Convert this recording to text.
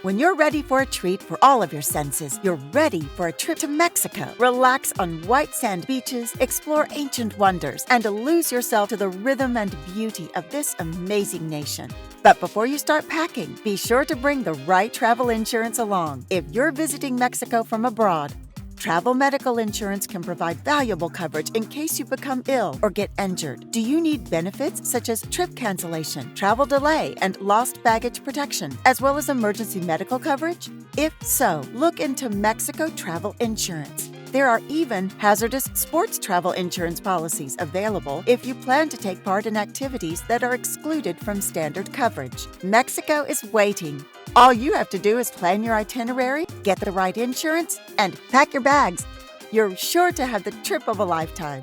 When you're ready for a treat for all of your senses, you're ready for a trip to Mexico. Relax on white sand beaches, explore ancient wonders, and lose yourself to the rhythm and beauty of this amazing nation. But before you start packing, be sure to bring the right travel insurance along. If you're visiting Mexico from abroad, travel medical insurance can provide valuable coverage in case you become ill or get injured. Do you need benefits such as trip cancellation, travel delay, and lost baggage protection, as well as emergency medical coverage? If so, look into Mexico Travel Insurance. There are even hazardous sports travel insurance policies available if you plan to take part in activities that are excluded from standard coverage. Mexico is waiting. All you have to do is plan your itinerary, get the right insurance, and pack your bags. You're sure to have the trip of a lifetime.